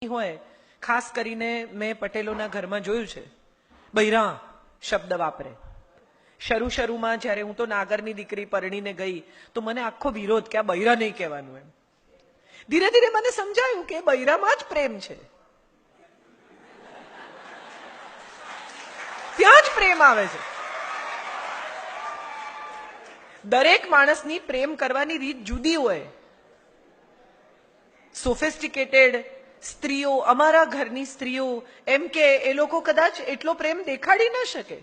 હોય, ખાસ કરીને મેં પટેલોના ઘરમાં જોયું છે, બૈરા શબ્દ વાપરે. શરૂમાં જ્યારે હું તો નાગરની દીકરી પરણીને ગઈ તો મને આખો વિરોધ કે આ બૈરા નહીં કહેવાનું એમ. ધીરે ધીરે મને સમજાયું કે બૈરામાં જ પ્રેમ છે, ત્યાં જ પ્રેમ આવે છે. દરેક માણસની પ્રેમ કરવાની રીત જુદી હોય. સોફિસ્ટિકેટેડ સ્ત્રીઓ, અમારા ઘરની સ્ત્રીઓ એમ કે એ લોકો કદાચ એટલો પ્રેમ દેખાડી ન શકે,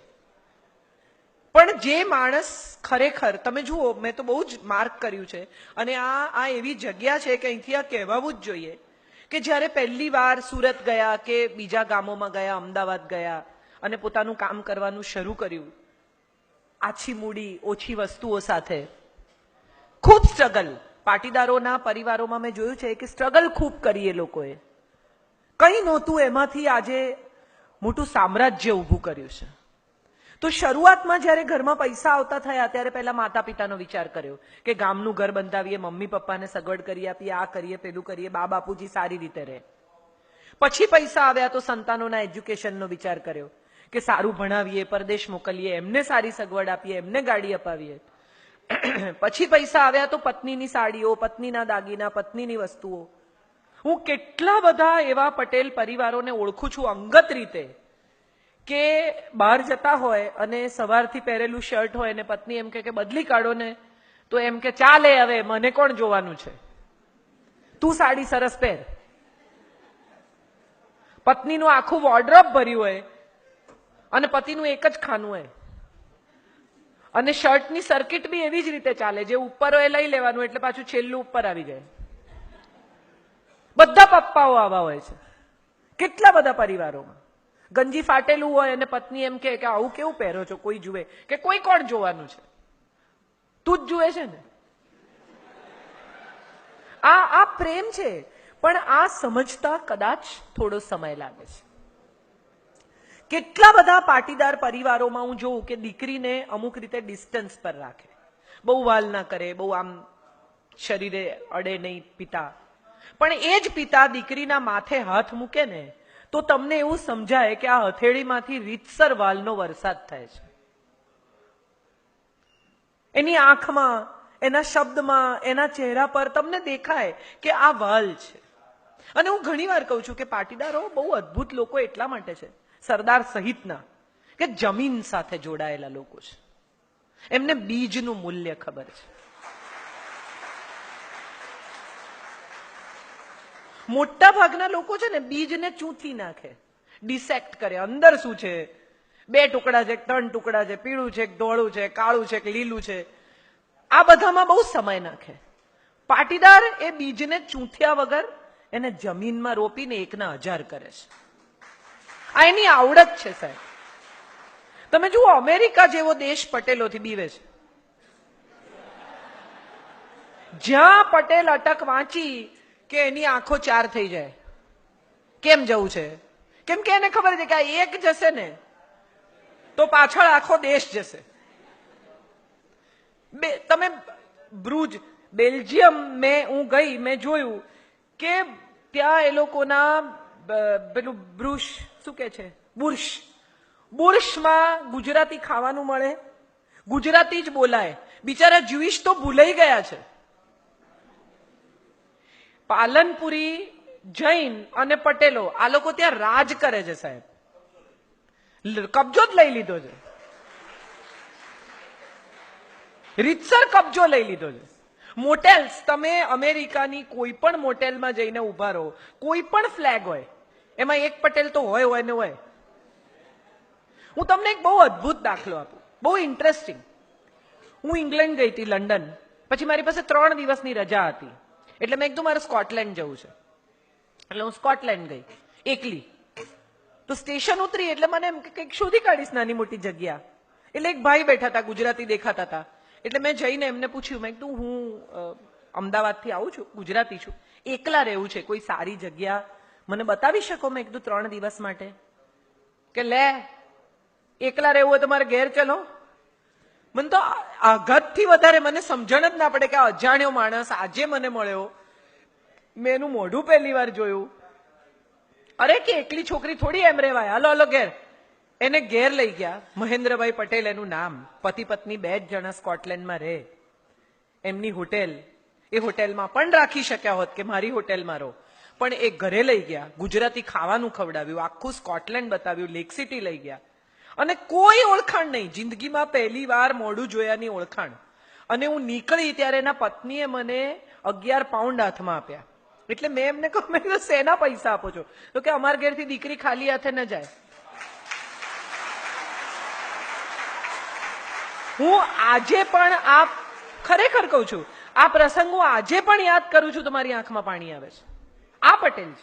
પણ જે માણસ ખરેખર, તમે જુઓ, મેં તો બહુ જ માર્ક કર્યું છે, અને આ એવી જગ્યા છે કે અહીંથી આ કહેવાવું જ જોઈએ કે જ્યારે પહેલી વાર સુરત ગયા કે બીજા ગામોમાં ગયા, અમદાવાદ ગયા અને પોતાનું કામ કરવાનું શરૂ કર્યું, આછી મૂડી, ઓછી વસ્તુઓ સાથે, ખૂબ સ્ટ્રગલ. પાટીદારોના પરિવારોમાં મેં જોયું છે કે સ્ટ્રગલ ખૂબ કરી એ લોકોએ. કંઈ નહોતું, એમાંથી આજે મોટું સામ્રાજ્ય ઊભું કર્યું છે. તો શરૂઆતમાં જ્યારે ઘરમાં પૈસા આવતા થયા ત્યારે પહેલા માતા પિતાનો વિચાર કર્યો કે ગામનું ઘર બંધાવીએ, મમ્મી પપ્પાને સગવડ કરી આપીએ, આ કરીએ, પેલું કરીએ, બા બાપુજી સારી રીતે રહે. પછી પૈસા આવ્યા તો સંતાનોના એજ્યુકેશનનો વિચાર કર્યો કે સારું ભણાવીએ, પરદેશ મોકલીએ, એમને સારી સગવડ આપીએ, એમને ગાડી અપાવીએ. પછી પૈસા આવ્યા તો પત્નીની સાડીઓ, પત્નીના દાગીના, પત્નીની વસ્તુઓ. હું કેટલા બધા એવા પટેલ પરિવારોને ઓળખું છું અંગત રીતે કે બહાર જતા હોય અને સવારથી પહેરેલું શર્ટ હોય ને પત્ની એમ કે બદલી કાઢો ને, તો એમ કે ચાલે, હવે મને કોણ જોવાનું છે, તું સાડી સરસ પહેર. પત્નીનું આખું વોર્ડરોબ ભર્યું હોય અને પતિનું એક જ ખાનું હોય, અને શર્ટની સર્કિટ બી એવી જ રીતે ચાલે, જે ઉપર હોય લઈ લેવાનું એટલે પાછું છેલ્લું ઉપર આવી જાય. બધા પપ્પાઓ આવા હોય છે કેટલા બધા પરિવારોમાં. ગંજી ફાટેલું હોય અને પત્ની એમ કે આવું કેવું પહેરો છો, કોઈ જુએ કે કોઈ કોણ જોવાનું છે, તું જ જુએ છે ને. આ પ્રેમ છે, પણ આ સમજતા કદાચ થોડો સમય લાગે છે. કેટલા બધા પાટીદાર પરિવારોમાં હું જોઉં કે દીકરીને અમુક રીતે ડિસ્ટન્સ પર રાખે, બહુ વાલ ના કરે, બહુ આમ શરીરે અડે નહીં પિતા. પણ એ જ પિતા દીકરીના માથે હાથ મૂકે ને તો તમને એવું સમજાય કે આ હથેળીમાંથી રીતસર વાલનો વરસાદ થાય છે. એની આંખમાં, એના શબ્દમાં, એના ચહેરા પર તમને દેખાય કે આ વાલ છે. અને હું ઘણી વાર કહું છું કે પાટીદારો બહુ અદ્ભુત લોકો એટલા માટે છે, સરદાર સહિતના, કે જમીન સાથે જોડાયેલા લોકો છે. એમને બીજનું મૂલ્ય ખબર છે. મોટા ભાગના લોકો છે ને બીજને ચૂંથી નાખે, ડિસેક્ટ કરે. અંદર શું છે, 2 ટુકડા છે, 3 ટુકડા છે, પીળું છે, ધોળું છે, કાળું છે, લીલું છે, આ બધામાં બહુ સમય નાખે. પાટીદાર એ બીજને ચૂંથ્યા વગર એને જમીનમાં રોપીને 1,000 કરે છે. આ એની આવડત છે સાહેબ. તમે જુઓ, અમેરિકા જેવો દેશ પટેલોથી બીવે છે. જ્યાં પટેલ અટક વાંચી કે એની આંખો 4 થઈ જાય. કેમ જવું છે? કેમ કે એને ખબર છે કે આ એક જશે ને તો પાછળ આખો દેશ જશે. તમે બ્રુજ, બેલ્જિયમ હું ગઈ, મેં જોયું કે ત્યાં એ લોકોના પેલું બ્રુશ, શું કે છે, બુર્શમાં ગુજરાતી ખાવાનું મળે, ગુજરાતી જ બોલાય. બિચારા જ્યુઇશ તો ભૂલાઈ ગયા છે. પાલનપુરી, જૈન અને પટેલો, આ લોકો ત્યાં રાજ કરે છે સાહેબ. કબજો જ લઈ લીધો છે, રીતસર કબજો લઈ લીધો છે. મોટેલ્સ, તમે અમેરિકાની કોઈ પણ મોટેલમાં જઈને ઉભા રહો, કોઈ પણ ફ્લેગ હોય, એમાં એક પટેલ તો હોય ને હોય. હું તમને એક બહુ અદ્ભુત દાખલો આપું, બહુ ઇન્ટરેસ્ટિંગ. હું ઇંગ્લેન્ડ ગઈ હતી, લંડન. પછી મારી પાસે 3 દિવસની રજા હતી, એટલે મેં કીધું મારે સ્કોટલેન્ડ જવું છે. એટલે હું સ્કોટલેન્ડ ગઈ એકલી. તો સ્ટેશન ઉતરી એટલે મને એમ કે કંઈક શોધી કાઢીશ નાની મોટી જગ્યા. એટલે એક ભાઈ બેઠા હતા, ગુજરાતી દેખાતા હતા. એટલે મેં જઈને એમને પૂછ્યું, મેં કીધું હું અમદાવાદથી આવું છું, ગુજરાતી છું, એકલા રહેવું છે, કોઈ સારી જગ્યા મને બતાવી શકો? મેં કીધું 3 દિવસ માટે. કે લે, એકલા રહેવું હોય તો મારે ઘેર ચલો. મને તો આઘાતથી વધારે મને સમજણ જ ના પડે કે આ અજાણ્યો માણસ આજે મને મળ્યો, મેં એનું મોઢું પહેલી વાર જોયું અરે કે એકલી છોકરી થોડી એમ રેવાય, હાલો હાલો ઘેર. એને ઘેર લઈ ગયા. મહેન્દ્રભાઈ પટેલ એનું નામ, પતિ પત્ની 2 જ જણા સ્કોટલેન્ડમાં રહે. એમની હોટેલ, એ હોટેલમાં પણ રાખી શક્યા હોત કે મારી હોટેલમાં રહો, પણ એ ઘરે લઈ ગયા. ગુજરાતી ખાવાનું ખવડાવ્યું, આખું સ્કોટલેન્ડ બતાવ્યું, લેક સિટી લઈ ગયા. અને કોઈ ઓળખાણ નહીં, જિંદગીમાં પહેલી વાર મોઢું જોયાની ઓળખાણ. અને હું નીકળી ત્યારે એના પત્નીએ મને 11 પાઉન્ડ હાથમાં આપ્યા. એટલે મેં એમને કહ્યું, મેં કીધું શેના પૈસા આપો છો? તો કે અમારા ઘેરથી દીકરી ખાલી હાથે ન જાય. હું આજે પણ આ ખરેખર કહું છું, આ પ્રસંગ હું આજે પણ યાદ કરું છું તો મારી આંખમાં પાણી આવે છે. આ પટેલ છે.